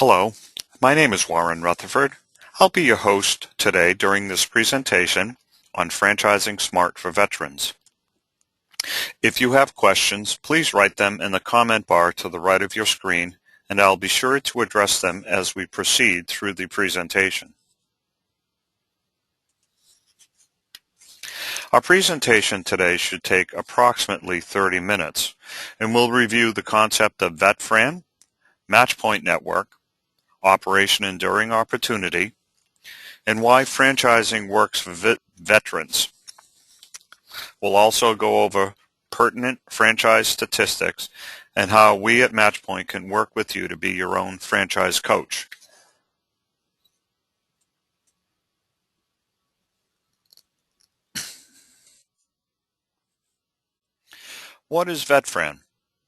Hello, my name is Warren Rutherford. I'll be your host today during this presentation on Franchising Smart for Veterans. If you have questions, please write them in the comment bar to the right of your screen, and I'll be sure to address them as we proceed through the presentation. Our presentation today should take approximately 30 minutes, and we'll review the concept of VetFran, Matchpoint Network, Operation Enduring Opportunity, and why franchising works for veterans. We'll also go over pertinent franchise statistics and how we at Matchpoint can work with you to be your own franchise coach. What is VetFran?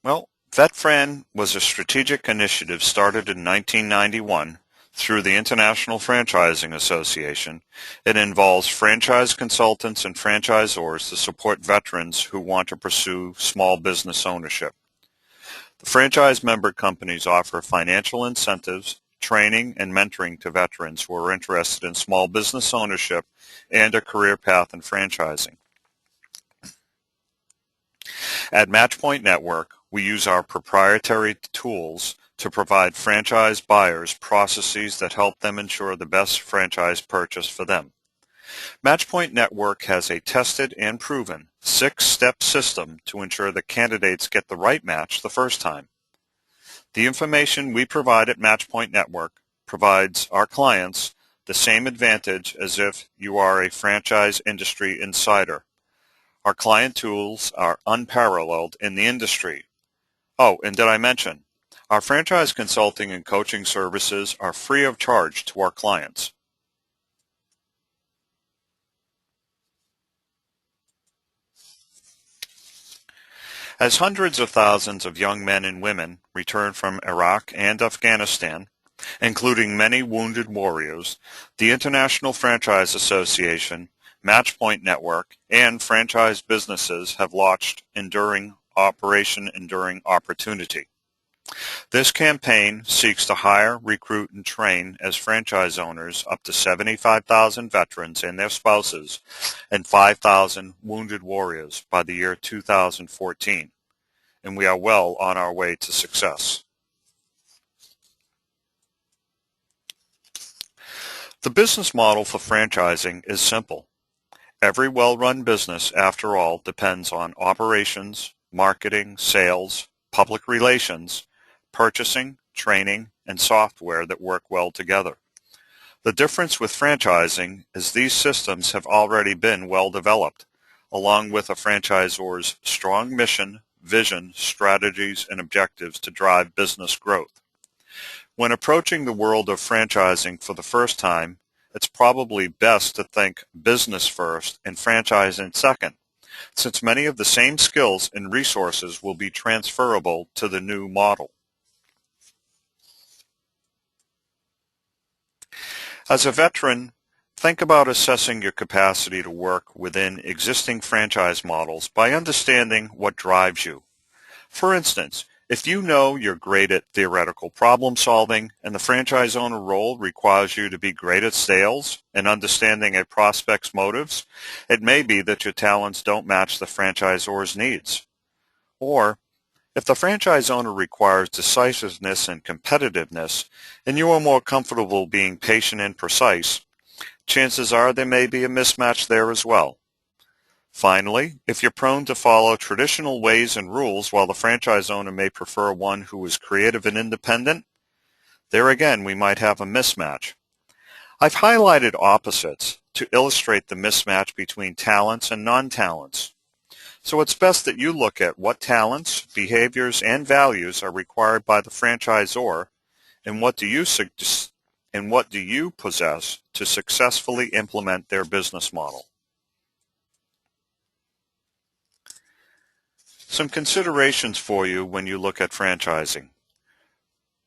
Well, VetFran was a strategic initiative started in 1991 through the International Franchising Association. It involves franchise consultants and franchisors to support veterans who want to pursue small business ownership. The franchise member companies offer financial incentives, training, and mentoring to veterans who are interested in small business ownership and a career path in franchising. At Matchpoint Network, we use our proprietary tools to provide franchise buyers processes that help them ensure the best franchise purchase for them. Matchpoint Network has a tested and proven 6-step system to ensure that candidates get the right match the first time. The information we provide at Matchpoint Network provides our clients the same advantage as if you are a franchise industry insider. Our client tools are unparalleled in the industry. Oh, and did I mention, our franchise consulting and coaching services are free of charge to our clients. As hundreds of thousands of young men and women return from Iraq and Afghanistan, including many wounded warriors, the International Franchise Association, Matchpoint Network, and franchise businesses have launched Operation Enduring Opportunity. This campaign seeks to hire, recruit, and train as franchise owners up to 75,000 veterans and their spouses and 5,000 wounded warriors by the year 2014, and we are well on our way to success. The business model for franchising is simple. Every well-run business, after all, depends on operations, marketing, sales, public relations, purchasing, training, and software that work well together. The difference with franchising is these systems have already been well developed, along with a franchisor's strong mission, vision, strategies, and objectives to drive business growth. When approaching the world of franchising for the first time, it's probably best to think business first and franchising second, since many of the same skills and resources will be transferable to the new model. As a veteran, think about assessing your capacity to work within existing franchise models by understanding what drives you. For instance, if you know you're great at theoretical problem solving and the franchise owner role requires you to be great at sales and understanding a prospect's motives, it may be that your talents don't match the franchisor's needs. Or, if the franchise owner requires decisiveness and competitiveness, and you are more comfortable being patient and precise, chances are there may be a mismatch there as well. Finally, if you're prone to follow traditional ways and rules while the franchise owner may prefer one who is creative and independent, there again we might have a mismatch. I've highlighted opposites to illustrate the mismatch between talents and non-talents. So it's best that you look at what talents, behaviors, and values are required by the franchisor and what do you possess to successfully implement their business model. Some considerations for you when you look at franchising.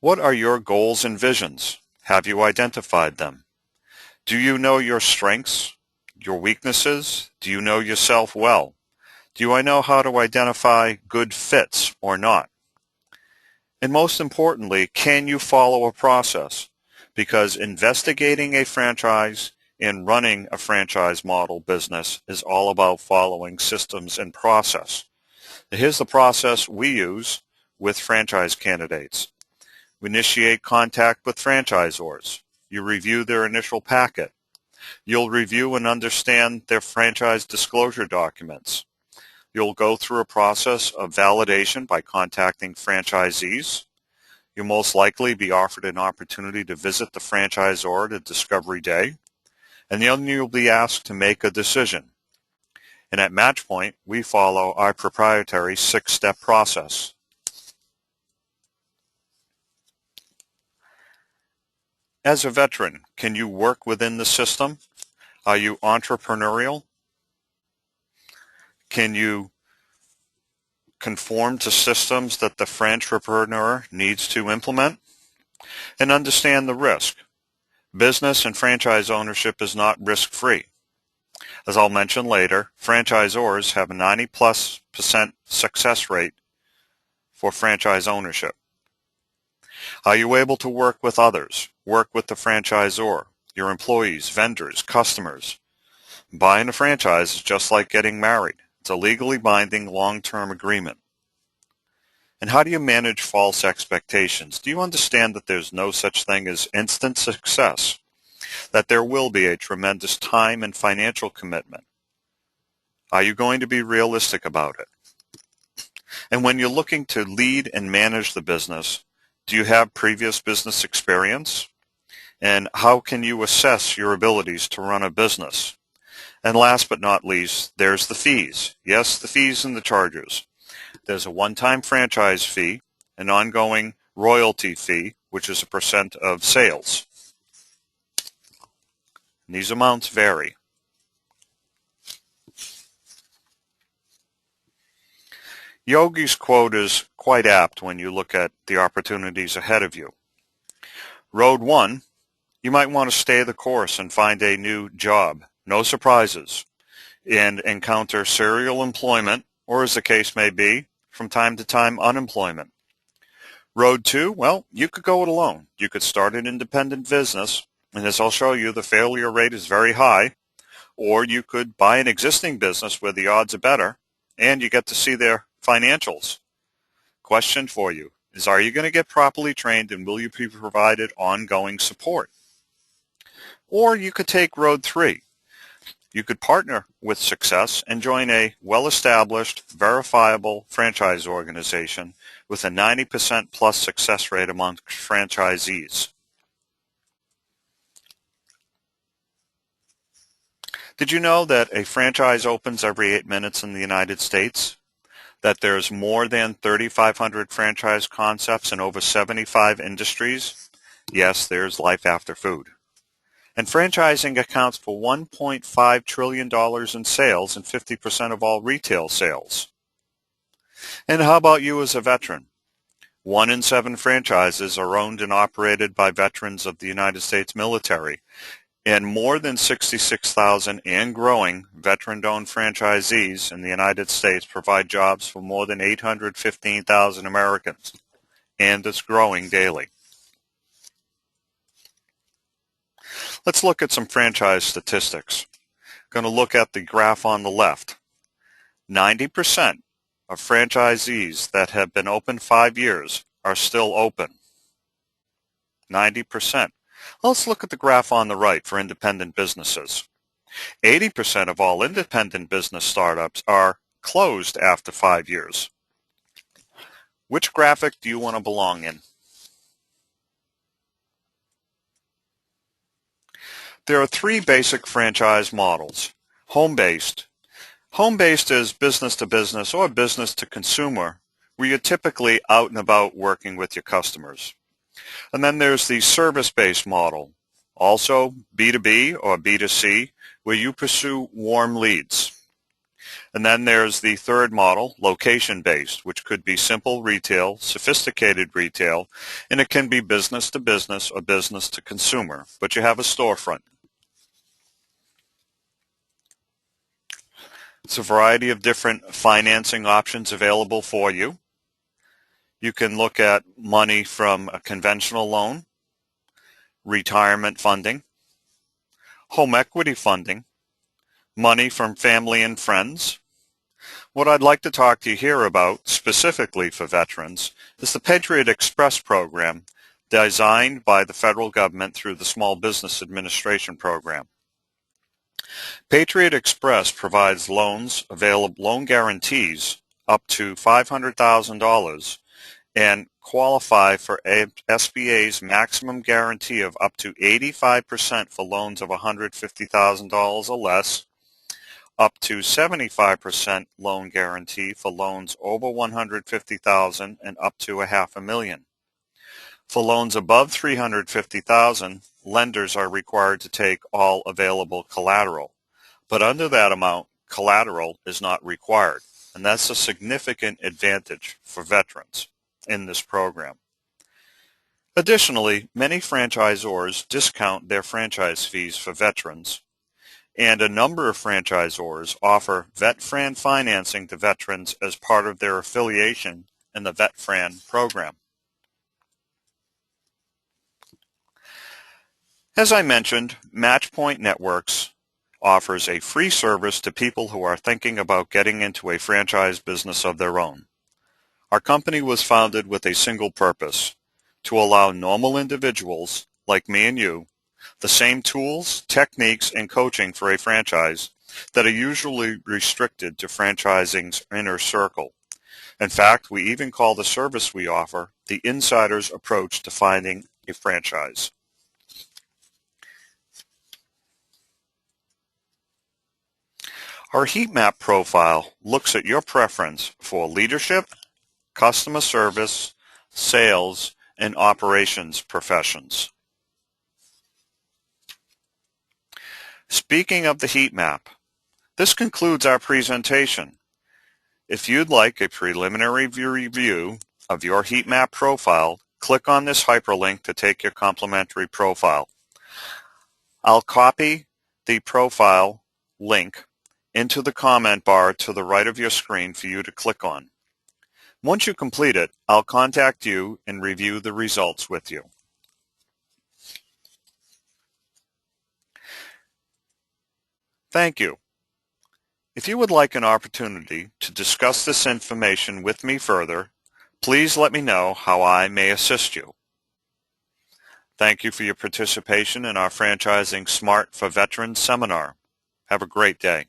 What are your goals and visions? Have you identified them? Do you know your strengths, your weaknesses? Do you know yourself well? Do I know how to identify good fits or not? And most importantly, can you follow a process? Because investigating a franchise and running a franchise model business is all about following systems and process. Here's the process we use with franchise candidates. We initiate contact with franchisors. You review their initial packet. You'll review and understand their franchise disclosure documents. You'll go through a process of validation by contacting franchisees. You'll most likely be offered an opportunity to visit the franchisor at Discovery Day, and then you'll be asked to make a decision. And at Matchpoint, we follow our proprietary 6-step process. As a veteran, can you work within the system? Are you entrepreneurial? Can you conform to systems that the franchipreneur needs to implement? And understand the risk. Business and franchise ownership is not risk-free. As I'll mention later, franchisors have a 90+% success rate for franchise ownership. Are you able to work with others? Work with the franchisor, your employees, vendors, customers. Buying a franchise is just like getting married. It's a legally binding long-term agreement. And how do you manage false expectations? Do you understand that there's no such thing as instant success? That there will be a tremendous time and financial commitment? Are you going to be realistic about it? And when you're looking to lead and manage the business, do you have previous business experience? And how can you assess your abilities to run a business? And last but not least, there's the fees. Yes, the fees and the charges. There's a one-time franchise fee, an ongoing royalty fee, which is a % of sales. And these amounts vary. Yogi's quote is quite apt when you look at the opportunities ahead of you. Road 1, you might want to stay the course and find a new job, no surprises, and encounter serial employment, or as the case may be, from time to time unemployment. Road 2, well, you could go it alone. You could start an independent business, and as I'll show you, the failure rate is very high, or you could buy an existing business where the odds are better, and you get to see their financials. Question for you is, are you going to get properly trained, and will you be provided ongoing support? Or you could take road 3. You could partner with success and join a well-established, verifiable franchise organization with a 90% plus success rate among franchisees. Did you know that a franchise opens every 8 minutes in the United States? That there's more than 3,500 franchise concepts in over 75 industries? Yes, there's life after food. And franchising accounts for $1.5 trillion in sales and 50% of all retail sales. And how about you as a veteran? 1 in 7 franchises are owned and operated by veterans of the United States military, and more than 66,000 and growing veteran-owned franchisees in the United States provide jobs for more than 815,000 Americans, and it's growing daily. Let's look at some franchise statistics. Going to look at the graph on the left. 90% of franchisees that have been open 5 years are still open. 90%. Let's look at the graph on the right for independent businesses. 80% of all independent business startups are closed after 5 years. Which graphic do you want to belong in? There are 3 basic franchise models. Home-based. Home-based is business to business or business to consumer, where you're typically out and about working with your customers. And then there's the service-based model, also B2B or B2C, where you pursue warm leads. And then there's the third model, location-based, which could be simple retail, sophisticated retail, and it can be business to business or business to consumer, but you have a storefront. It's a variety of different financing options available for you. You can look at money from a conventional loan, retirement funding, home equity funding, money from family and friends. What I'd like to talk to you here about, specifically for veterans, is the Patriot Express program designed by the federal government through the Small Business Administration program. Patriot Express provides loan guarantees up to $500,000 and qualify for SBA's maximum guarantee of up to 85% for loans of $150,000 or less, up to 75% loan guarantee for loans over $150,000 and up to $500,000. For loans above $350,000, lenders are required to take all available collateral. But under that amount, collateral is not required, and that's a significant advantage for veterans in this program. Additionally, many franchisors discount their franchise fees for veterans, and a number of franchisors offer VetFran financing to veterans as part of their affiliation in the VetFran program. As I mentioned, Matchpoint Networks offers a free service to people who are thinking about getting into a franchise business of their own. Our company was founded with a single purpose: to allow normal individuals like me and you the same tools, techniques, and coaching for a franchise that are usually restricted to franchising's inner circle. In fact, we even call the service we offer the insider's approach to finding a franchise. Our heat map profile looks at your preference for leadership, customer service, sales, and operations professions. Speaking of the heat map, this concludes our presentation. If you'd like a preliminary review of your heat map profile, click on this hyperlink to take your complimentary profile. I'll copy the profile link into the comment bar to the right of your screen for you to click on. Once you complete it, I'll contact you and review the results with you. Thank you. If you would like an opportunity to discuss this information with me further, please let me know how I may assist you. Thank you for your participation in our Franchising Smart for Veterans seminar. Have a great day.